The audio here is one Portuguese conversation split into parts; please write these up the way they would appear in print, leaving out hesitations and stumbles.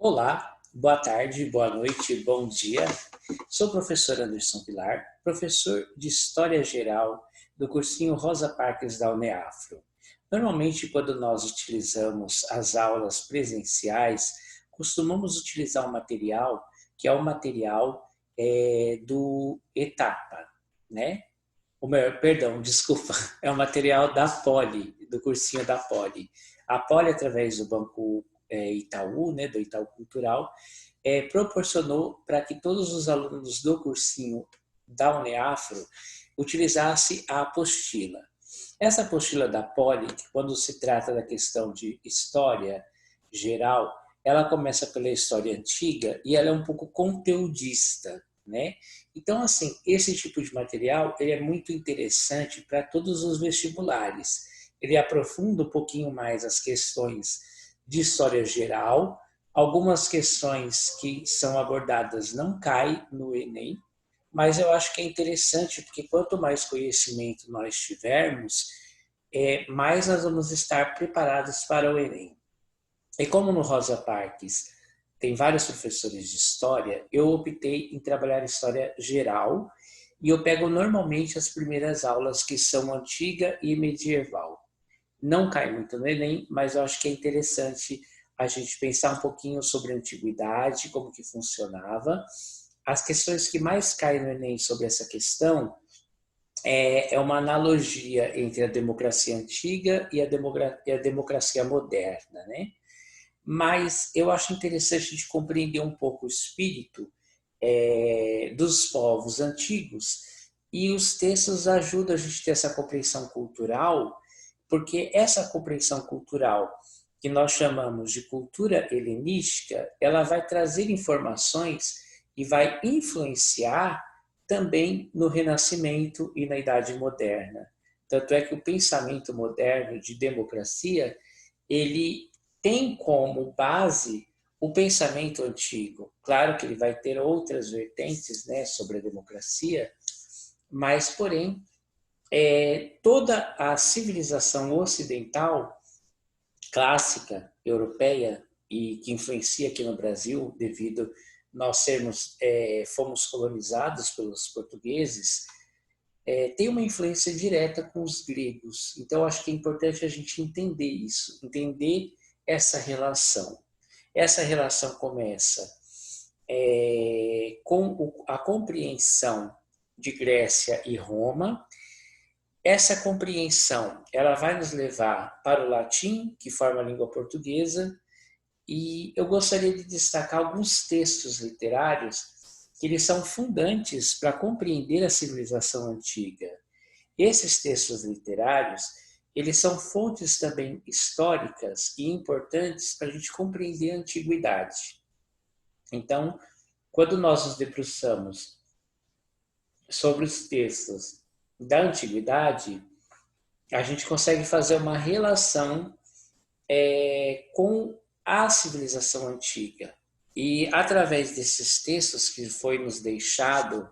Olá, boa tarde, boa noite, bom dia. Sou o professor Anderson Vilar, professor de História Geral do cursinho Rosa Parques da Uneafro. Normalmente, quando nós utilizamos as aulas presenciais, costumamos utilizar um material que é o material do Etapa, né? Perdão, desculpa, é o material da Poli, do cursinho da Poli. A Poli, através do Banco Itaú, né, do Itaú Cultural, proporcionou para que todos os alunos do cursinho da Uneafro utilizassem a apostila. Essa apostila da Poli, quando se trata da questão de história geral, ela começa pela história antiga e ela é um pouco conteudista, né? Então, assim, esse tipo de material ele é muito interessante para todos os vestibulares. Ele aprofunda um pouquinho mais as questões de história geral. Algumas questões que são abordadas não caem no Enem, mas eu acho que é interessante porque quanto mais conhecimento nós tivermos, mais nós vamos estar preparados para o Enem. E como no Rosa Parques tem vários professores de história, eu optei em trabalhar história geral e eu pego normalmente as primeiras aulas que são antiga e medieval. Não cai muito no Enem, mas eu acho que é interessante a gente pensar um pouquinho sobre a antiguidade, como que funcionava. As questões que mais caem no Enem sobre essa questão é uma analogia entre a democracia antiga e a democracia moderna, né? Mas eu acho interessante de compreender um pouco o espírito dos povos antigos e os textos ajudam a gente a ter essa compreensão cultural, porque essa compreensão cultural que nós chamamos de cultura helenística, ela vai trazer informações e vai influenciar também no Renascimento e na Idade Moderna. Tanto é que o pensamento moderno de democracia, ele tem como base o pensamento antigo. Claro que ele vai ter outras vertentes, né, sobre a democracia, mas, porém, toda a civilização ocidental, clássica, europeia, e que influencia aqui no Brasil, devido nós fomos colonizados pelos portugueses, tem uma influência direta com os gregos. Então, acho que é importante a gente entender isso, entender essa relação. Essa relação começa com a compreensão de Grécia e Roma. Essa compreensão ela vai nos levar para o latim, que forma a língua portuguesa, e eu gostaria de destacar alguns textos literários que eles são fundantes para compreender a civilização antiga. Esses textos literários, eles são fontes também históricas e importantes para a gente compreender a antiguidade. Então, quando nós nos debruçamos sobre os textos da antiguidade, a gente consegue fazer uma relação com a civilização antiga. E através desses textos que foi nos deixado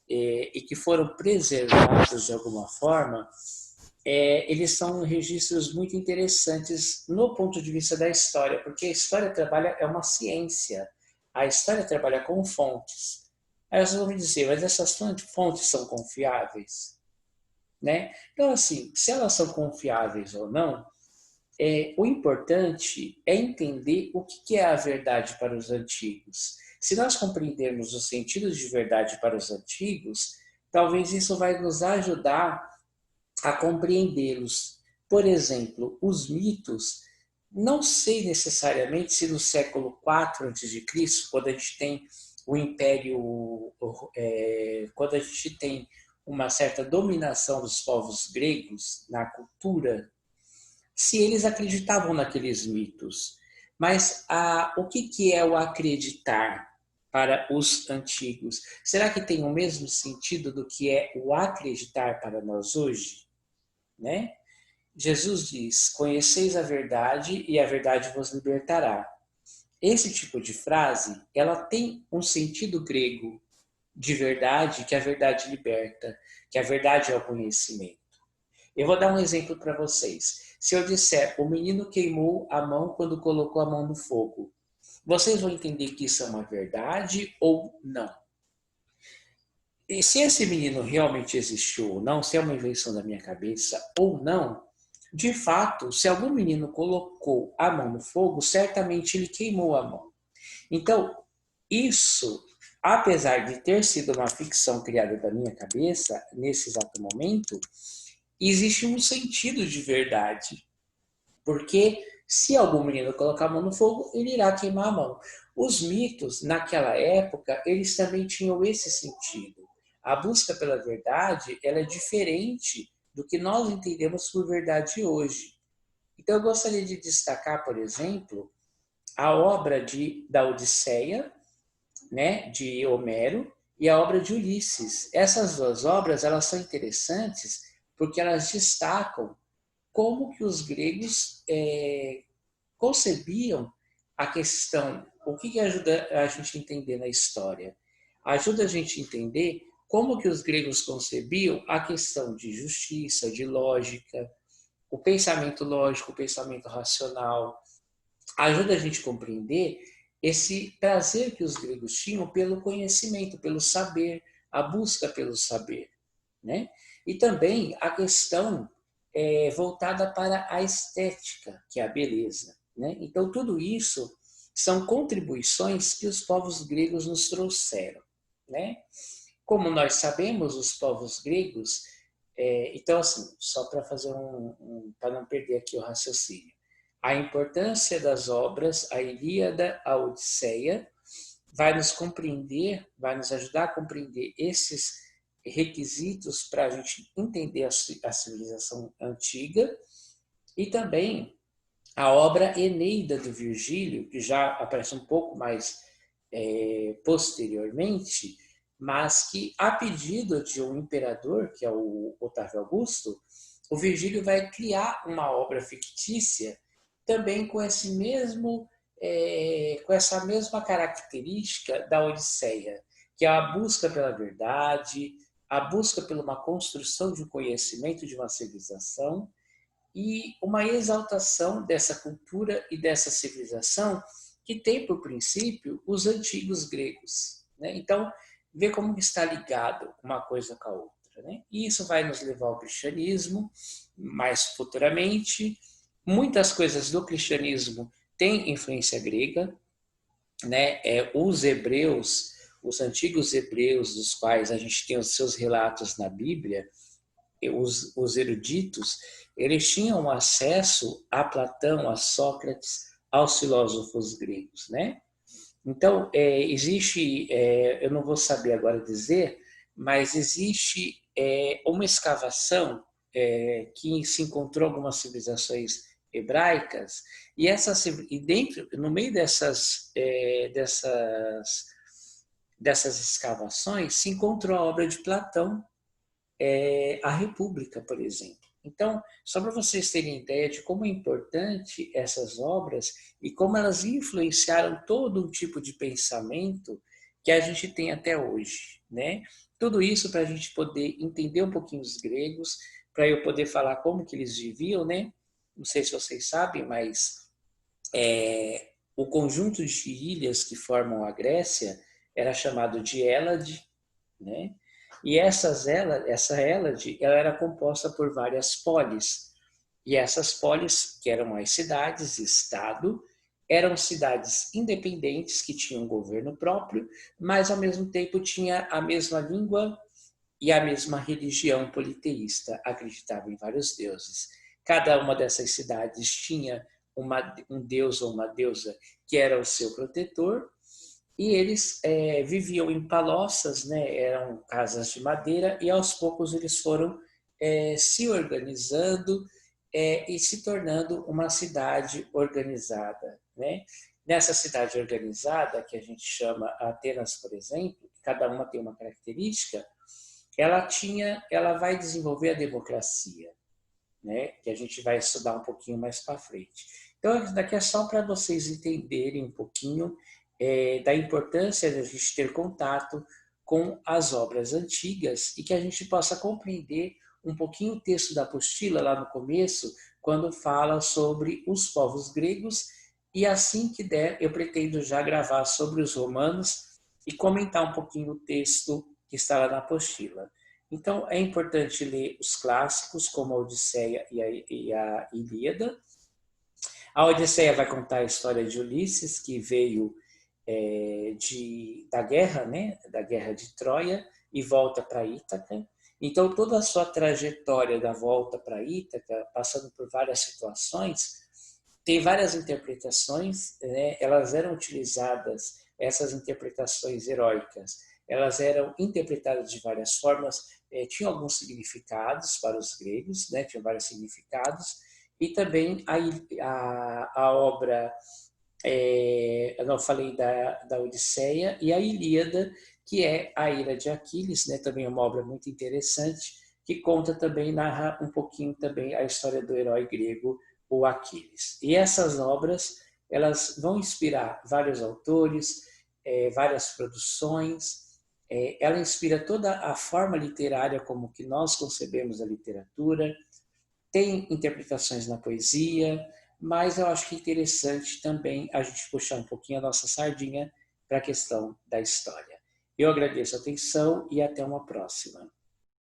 e que foram preservados de alguma forma, eles são registros muito interessantes no ponto de vista da história, porque a história trabalha, é uma ciência, a história trabalha com fontes. Aí vocês vão me dizer, mas essas fontes são confiáveis? Né? Então, assim, se elas são confiáveis ou não, o importante é entender o que é a verdade para os antigos. Se nós compreendermos os sentidos de verdade para os antigos, talvez isso vai nos ajudar a compreendê-los. Por exemplo, os mitos, não sei necessariamente se no século IV a.C., quando a gente tem o Império, quando a gente tem uma certa dominação dos povos gregos na cultura, se eles acreditavam naqueles mitos. Mas o que é o acreditar para os antigos? Será que tem o mesmo sentido do que é o acreditar para nós hoje? Né? Jesus diz: conheceis a verdade e a verdade vos libertará. Esse tipo de frase, ela tem um sentido grego de verdade, que a verdade liberta, que a verdade é o conhecimento. Eu vou dar um exemplo para vocês. Se eu disser, o menino queimou a mão quando colocou a mão no fogo, vocês vão entender que isso é uma verdade ou não. E se esse menino realmente existiu ou não, se é uma invenção da minha cabeça ou não, de fato, se algum menino colocou a mão no fogo, certamente ele queimou a mão. Então, isso, apesar de ter sido uma ficção criada da minha cabeça, nesse exato momento, existe um sentido de verdade. Porque se algum menino colocar a mão no fogo, ele irá queimar a mão. Os mitos, naquela época, eles também tinham esse sentido. A busca pela verdade, ela é diferente do que nós entendemos por verdade hoje. Então, eu gostaria de destacar, por exemplo, a obra da Odisseia, né, de Homero, e a obra de Ulisses. Essas duas obras, elas são interessantes porque elas destacam como que os gregos concebiam a questão. O que ajuda a gente a entender na história? Ajuda a gente a entender como que os gregos concebiam a questão de justiça, de lógica, o pensamento lógico, o pensamento racional. Ajuda a gente a compreender esse prazer que os gregos tinham pelo conhecimento, pelo saber, a busca pelo saber, né? E também a questão voltada para a estética, que é a beleza, né? Então, tudo isso são contribuições que os povos gregos nos trouxeram, né? Como nós sabemos, os povos gregos, então, assim, só para fazer para não perder aqui o raciocínio, a importância das obras, a Ilíada, a Odisseia, vai nos compreender, vai nos ajudar a compreender esses requisitos para a gente entender a civilização antiga, e também a obra Eneida do Virgílio, que já aparece um pouco mais posteriormente, mas que, a pedido de um imperador, que é o Otávio Augusto, o Virgílio vai criar uma obra fictícia também com esse mesmo com essa mesma característica da Odisseia, que é a busca pela verdade, a busca por uma construção de um conhecimento de uma civilização e uma exaltação dessa cultura e dessa civilização que tem por princípio os antigos gregos, né? Então, vê como está ligado uma coisa com a outra, né? E isso vai nos levar ao cristianismo mais futuramente. Muitas coisas do cristianismo têm influência grega, né? Os hebreus, os antigos hebreus, dos quais a gente tem os seus relatos na Bíblia, os eruditos, eles tinham acesso a Platão, a Sócrates, aos filósofos gregos, né? Então, existe, eu não vou saber agora dizer, mas existe uma escavação que se encontrou algumas civilizações hebraicas e dentro, no meio dessas escavações se encontrou a obra de Platão, a República, por exemplo. Então, só para vocês terem ideia de como é importante essas obras e como elas influenciaram todo um tipo de pensamento que a gente tem até hoje, né? Tudo isso para a gente poder entender um pouquinho os gregos, para eu poder falar como que eles viviam, né? Não sei se vocês sabem, mas o conjunto de ilhas que formam a Grécia era chamado de Hélade, né? E essa Hélade, ela era composta por várias polis. E essas polis, que eram as cidades, estado, eram cidades independentes que tinham um governo próprio, mas ao mesmo tempo tinha a mesma língua e a mesma religião politeísta, acreditava em vários deuses. Cada uma dessas cidades tinha um deus ou uma deusa que era o seu protetor, e eles viviam em paloças, né? Eram casas de madeira, e aos poucos eles foram se organizando e se tornando uma cidade organizada, né? Nessa cidade organizada, que a gente chama Atenas, por exemplo, cada uma tem uma característica, ela vai desenvolver a democracia, né? Que a gente vai estudar um pouquinho mais para frente. Então, daqui é só para vocês entenderem um pouquinho da importância de a gente ter contato com as obras antigas e que a gente possa compreender um pouquinho o texto da apostila lá no começo, quando fala sobre os povos gregos E assim que der, eu pretendo já gravar sobre os romanos e comentar um pouquinho o texto que está lá na apostila. Então, é importante ler os clássicos, como a Odisseia e a Ilíada. A Odisseia vai contar a história de Ulisses, que veio da guerra, né, da guerra de Troia, e volta para Ítaca. Então, toda a sua trajetória da volta para Ítaca, passando por várias situações, tem várias interpretações, né? Elas eram utilizadas, essas interpretações heróicas, elas eram interpretadas de várias formas, tinham alguns significados para os gregos, né? Tinham vários significados, e também a obra, eu não falei da Odisseia, e a Ilíada, que é a Ira de Aquiles, né? Também é uma obra muito interessante, que conta também, narra um pouquinho também a história do herói grego, o Aquiles. E essas obras, elas vão inspirar vários autores, várias produções, ela inspira toda a forma literária como que nós concebemos a literatura, tem interpretações na poesia, mas eu acho que é interessante também a gente puxar um pouquinho a nossa sardinha para a questão da história. Eu agradeço a atenção e até uma próxima.